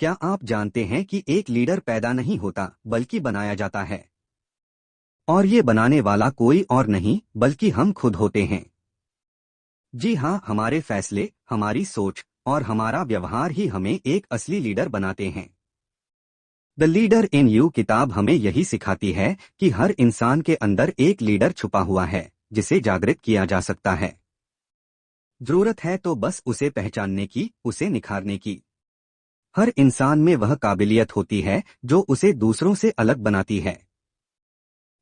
क्या आप जानते हैं कि एक लीडर पैदा नहीं होता बल्कि बनाया जाता है? और ये बनाने वाला कोई और नहीं बल्कि हम खुद होते हैं। जी हाँ, हमारे फैसले, हमारी सोच और हमारा व्यवहार ही हमें एक असली लीडर बनाते हैं। द लीडर इन यू किताब हमें यही सिखाती है कि हर इंसान के अंदर एक लीडर छुपा हुआ है जिसे जागृत किया जा सकता है। जरूरत है तो बस उसे पहचानने की, उसे निखारने की। हर इंसान में वह काबिलियत होती है जो उसे दूसरों से अलग बनाती है।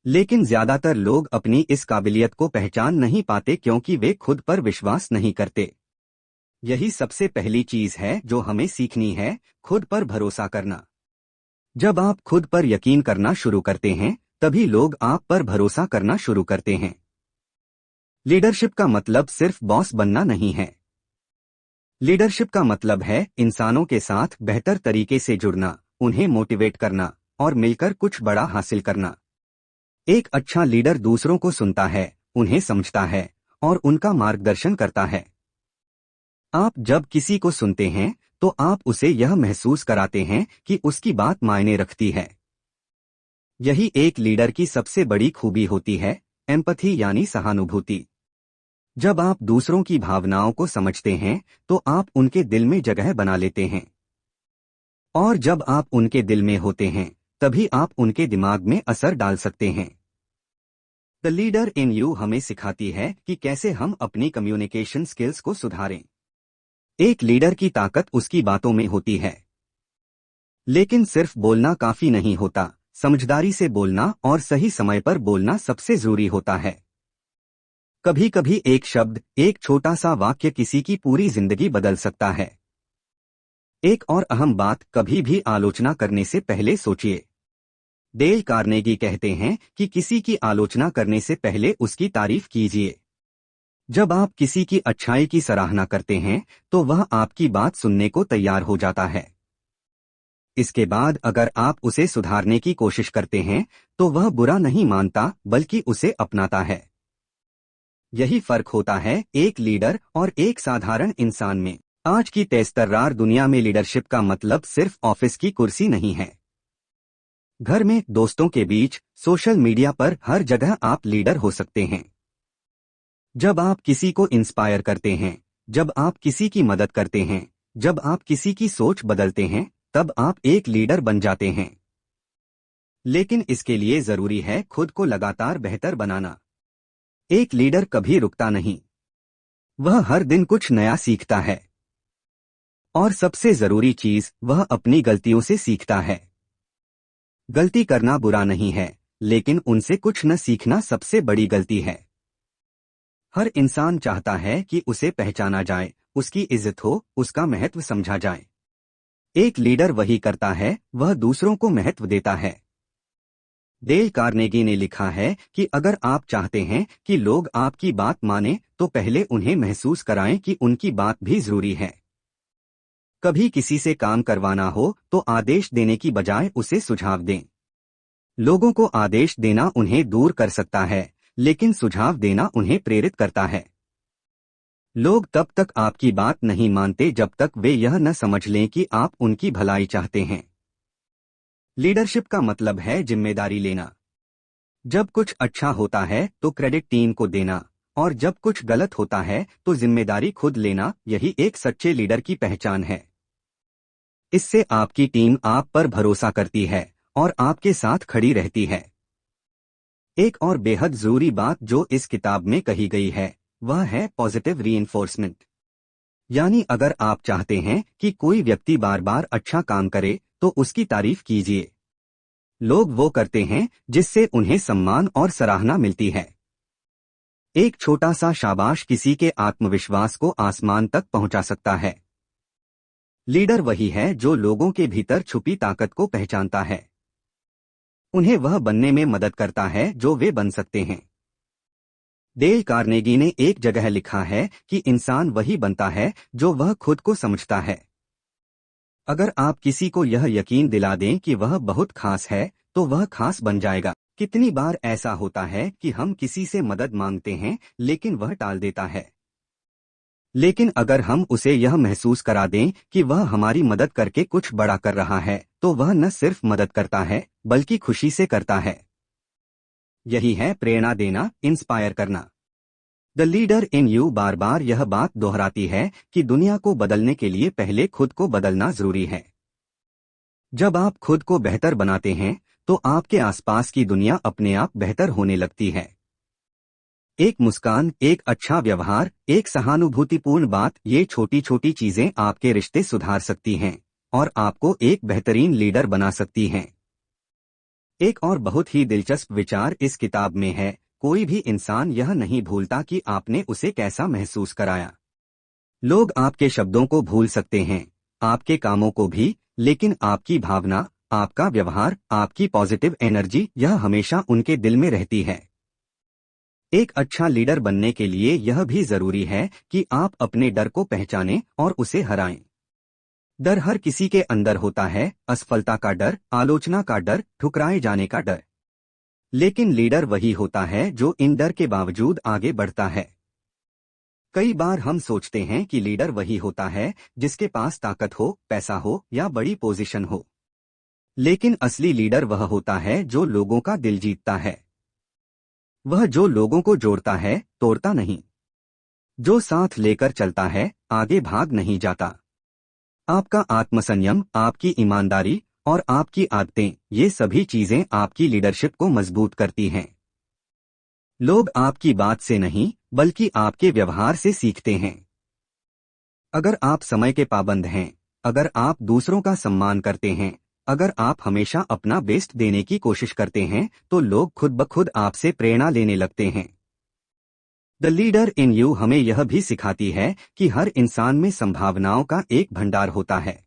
लेकिन ज्यादातर लोग अपनी इस काबिलियत को पहचान नहीं पाते क्योंकि वे खुद पर विश्वास नहीं करते। यही सबसे पहली चीज है जो हमें सीखनी है, खुद पर भरोसा करना। जब आप खुद पर यकीन करना शुरू करते हैं, तभी लोग आप पर भरोसा करना शुरू करते हैं। लीडरशिप का मतलब सिर्फ बॉस बनना नहीं है। लीडरशिप का मतलब है इंसानों के साथ बेहतर तरीके से जुड़ना, उन्हें मोटिवेट करना और मिलकर कुछ बड़ा हासिल करना। एक अच्छा लीडर दूसरों को सुनता है, उन्हें समझता है और उनका मार्गदर्शन करता है। आप जब किसी को सुनते हैं तो आप उसे यह महसूस कराते हैं कि उसकी बात मायने रखती है। यही एक लीडर की सबसे बड़ी खूबी होती है, एम्पैथी यानी सहानुभूति। जब आप दूसरों की भावनाओं को समझते हैं तो आप उनके दिल में जगह बना लेते हैं। और जब आप उनके दिल में होते हैं तभी आप उनके दिमाग में असर डाल सकते हैं। द लीडर इन यू हमें सिखाती है कि कैसे हम अपनी कम्युनिकेशन स्किल्स को सुधारें। एक लीडर की ताकत उसकी बातों में होती है। लेकिन सिर्फ बोलना काफी नहीं होता, समझदारी से बोलना और सही समय पर बोलना सबसे जरूरी होता है। कभी कभी एक शब्द, एक छोटा सा वाक्य किसी की पूरी जिंदगी बदल सकता है। एक और अहम बात, कभी भी आलोचना करने से पहले सोचिए। डेल कार्नेगी कहते हैं कि किसी की आलोचना करने से पहले उसकी तारीफ कीजिए। जब आप किसी की अच्छाई की सराहना करते हैं तो वह आपकी बात सुनने को तैयार हो जाता है। इसके बाद अगर आप उसे सुधारने की कोशिश करते हैं तो वह बुरा नहीं मानता बल्कि उसे अपनाता है। यही फर्क होता है एक लीडर और एक साधारण इंसान में। आज की तेजतर्रार दुनिया में लीडरशिप का मतलब सिर्फ ऑफिस की कुर्सी नहीं है। घर में, दोस्तों के बीच, सोशल मीडिया पर, हर जगह आप लीडर हो सकते हैं। जब आप किसी को इंस्पायर करते हैं, जब आप किसी की मदद करते हैं, जब आप किसी की सोच बदलते हैं, तब आप एक लीडर बन जाते हैं। लेकिन इसके लिए जरूरी है खुद को लगातार बेहतर बनाना। एक लीडर कभी रुकता नहीं, वह हर दिन कुछ नया सीखता है। और सबसे जरूरी चीज, वह अपनी गलतियों से सीखता है। गलती करना बुरा नहीं है, लेकिन उनसे कुछ न सीखना सबसे बड़ी गलती है। हर इंसान चाहता है कि उसे पहचाना जाए, उसकी इज्जत हो, उसका महत्व समझा जाए। एक लीडर वही करता है, वह दूसरों को महत्व देता है। डेल कार्नेगी ने लिखा है कि अगर आप चाहते हैं कि लोग आपकी बात माने तो पहले उन्हें महसूस कराएं कि उनकी बात भी जरूरी है। कभी किसी से काम करवाना हो तो आदेश देने की बजाय उसे सुझाव दें। लोगों को आदेश देना उन्हें दूर कर सकता है, लेकिन सुझाव देना उन्हें प्रेरित करता है। लोग तब तक आपकी बात नहीं मानते जब तक वे यह न समझ लें कि आप उनकी भलाई चाहते हैं। लीडरशिप का मतलब है जिम्मेदारी लेना। जब कुछ अच्छा होता है तो क्रेडिट टीम को देना, और जब कुछ गलत होता है तो जिम्मेदारी खुद लेना। यही एक सच्चे लीडर की पहचान है। इससे आपकी टीम आप पर भरोसा करती है और आपके साथ खड़ी रहती है। एक और बेहद जरूरी बात जो इस किताब में कही गई है वह है पॉजिटिव रीइंफोर्समेंट। यानी अगर आप चाहते हैं कि कोई व्यक्ति बार बार अच्छा काम करे तो उसकी तारीफ कीजिए। लोग वो करते हैं जिससे उन्हें सम्मान और सराहना मिलती है। एक छोटा सा शाबाश किसी के आत्मविश्वास को आसमान तक पहुंचा सकता है। लीडर वही है जो लोगों के भीतर छुपी ताकत को पहचानता है, उन्हें वह बनने में मदद करता है जो वे बन सकते हैं। डेल कार्नेगी ने एक जगह लिखा है कि इंसान वही बनता है जो वह खुद को समझता है। अगर आप किसी को यह यकीन दिला दें कि वह बहुत खास है तो वह खास बन जाएगा। कितनी बार ऐसा होता है कि हम किसी से मदद मांगते हैं लेकिन वह टाल देता है। लेकिन अगर हम उसे यह महसूस करा दें कि वह हमारी मदद करके कुछ बड़ा कर रहा है, तो वह न सिर्फ मदद करता है बल्कि खुशी से करता है। यही है प्रेरणा देना, इंस्पायर करना। द लीडर इन यू बार बार यह बात दोहराती है कि दुनिया को बदलने के लिए पहले खुद को बदलना जरूरी है। जब आप खुद को बेहतर बनाते हैं तो आपके आसपास की दुनिया अपने आप बेहतर होने लगती है। एक मुस्कान, एक अच्छा व्यवहार, एक सहानुभूतिपूर्ण बात, ये छोटी छोटी चीजें आपके रिश्ते सुधार सकती हैं और आपको एक बेहतरीन लीडर बना सकती हैं। एक और बहुत ही दिलचस्प विचार इस किताब में है, कोई भी इंसान यह नहीं भूलता कि आपने उसे कैसा महसूस कराया। लोग आपके शब्दों को भूल सकते हैं, आपके कामों को भी, लेकिन आपकी भावना, आपका व्यवहार, आपकी पॉजिटिव एनर्जी, यह हमेशा उनके दिल में रहती है। एक अच्छा लीडर बनने के लिए यह भी जरूरी है कि आप अपने डर को पहचानें और उसे हराएं। डर हर किसी के अंदर होता है, असफलता का डर, आलोचना का डर, ठुकराए जाने का डर। लेकिन लीडर वही होता है जो इन डर के बावजूद आगे बढ़ता है। कई बार हम सोचते हैं कि लीडर वही होता है जिसके पास ताकत हो, पैसा हो या बड़ी पोजीशन हो। लेकिन असली लीडर वह होता है जो लोगों का दिल जीतता है। वह जो लोगों को जोड़ता है, तोड़ता नहीं। जो साथ लेकर चलता है, आगे भाग नहीं जाता। आपका आत्मसंयम, आपकी ईमानदारी और आपकी आदतें, ये सभी चीजें आपकी लीडरशिप को मजबूत करती हैं। लोग आपकी बात से नहीं बल्कि आपके व्यवहार से सीखते हैं। अगर आप समय के पाबंद हैं, अगर आप दूसरों का सम्मान करते हैं, अगर आप हमेशा अपना बेस्ट देने की कोशिश करते हैं, तो लोग खुद ब खुद आपसे प्रेरणा लेने लगते हैं। द लीडर इन यू हमें यह भी सिखाती है कि हर इंसान में संभावनाओं का एक भंडार होता है,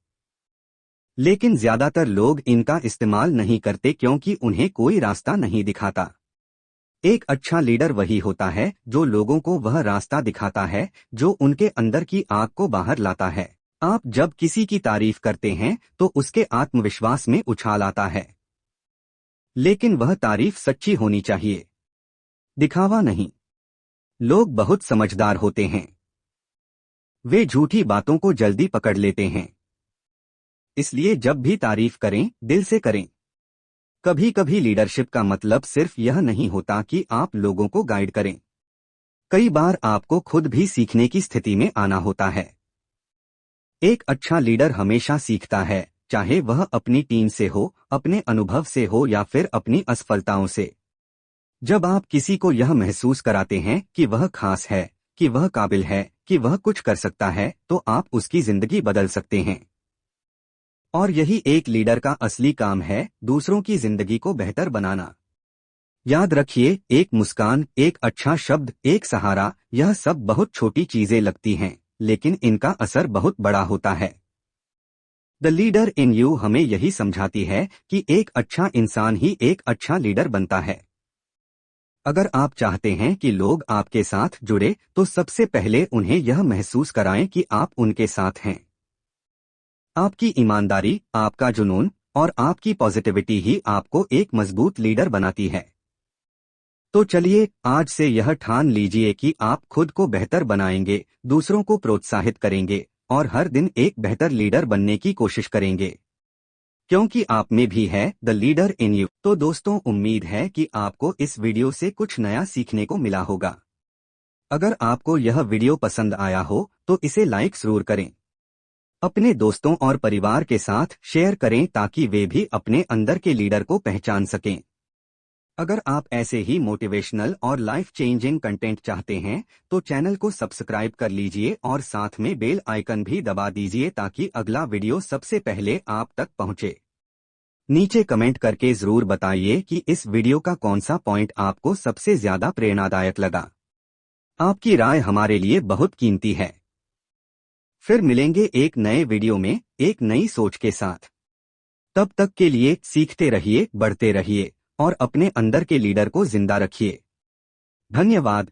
लेकिन ज्यादातर लोग इनका इस्तेमाल नहीं करते क्योंकि उन्हें कोई रास्ता नहीं दिखाता। एक अच्छा लीडर वही होता है जो लोगों को वह रास्ता दिखाता है जो उनके अंदर की आग को बाहर लाता है। आप जब किसी की तारीफ करते हैं तो उसके आत्मविश्वास में उछाल आता है, लेकिन वह तारीफ सच्ची होनी चाहिए, दिखावा नहीं। लोग बहुत समझदार होते हैं, वे झूठी बातों को जल्दी पकड़ लेते हैं। इसलिए जब भी तारीफ करें, दिल से करें। कभी कभी लीडरशिप का मतलब सिर्फ यह नहीं होता कि आप लोगों को गाइड करें। कई बार आपको खुद भी सीखने की स्थिति में आना होता है। एक अच्छा लीडर हमेशा सीखता है, चाहे वह अपनी टीम से हो, अपने अनुभव से हो या फिर अपनी असफलताओं से। जब आप किसी को यह महसूस कराते हैं कि वह खास है, कि वह काबिल है, कि वह कुछ कर सकता है, तो आप उसकी जिंदगी बदल सकते हैं। और यही एक लीडर का असली काम है, दूसरों की जिंदगी को बेहतर बनाना। याद रखिए, एक मुस्कान, एक अच्छा शब्द, एक सहारा, यह सब बहुत छोटी चीजें लगती हैं, लेकिन इनका असर बहुत बड़ा होता है। द लीडर इन यू हमें यही समझाती है कि एक अच्छा इंसान ही एक अच्छा लीडर बनता है। अगर आप चाहते हैं कि लोग आपके साथ जुड़े, तो सबसे पहले उन्हें यह महसूस कराएं कि आप उनके साथ हैं। आपकी ईमानदारी, आपका जुनून और आपकी पॉजिटिविटी ही आपको एक मजबूत लीडर बनाती है। तो चलिए, आज से यह ठान लीजिए कि आप खुद को बेहतर बनाएंगे, दूसरों को प्रोत्साहित करेंगे और हर दिन एक बेहतर लीडर बनने की कोशिश करेंगे, क्योंकि आप में भी है द लीडर इन यू। तो दोस्तों, उम्मीद है कि आपको इस वीडियो से कुछ नया सीखने को मिला होगा। अगर आपको यह वीडियो पसंद आया हो तो इसे लाइक जरूर करें। अपने दोस्तों और परिवार के साथ शेयर करें ताकि वे भी अपने अंदर के लीडर को पहचान सकें। अगर आप ऐसे ही मोटिवेशनल और लाइफ चेंजिंग कंटेंट चाहते हैं तो चैनल को सब्सक्राइब कर लीजिए और साथ में बेल आइकन भी दबा दीजिए ताकि अगला वीडियो सबसे पहले आप तक पहुंचे। नीचे कमेंट करके जरूर बताइए कि इस वीडियो का कौन सा पॉइंट आपको सबसे ज्यादा प्रेरणादायक लगा। आपकी राय हमारे लिए बहुत कीमती है। फिर मिलेंगे एक नए वीडियो में एक नई सोच के साथ। तब तक के लिए सीखते रहिए, बढ़ते रहिए और अपने अंदर के लीडर को जिंदा रखिए। धन्यवाद।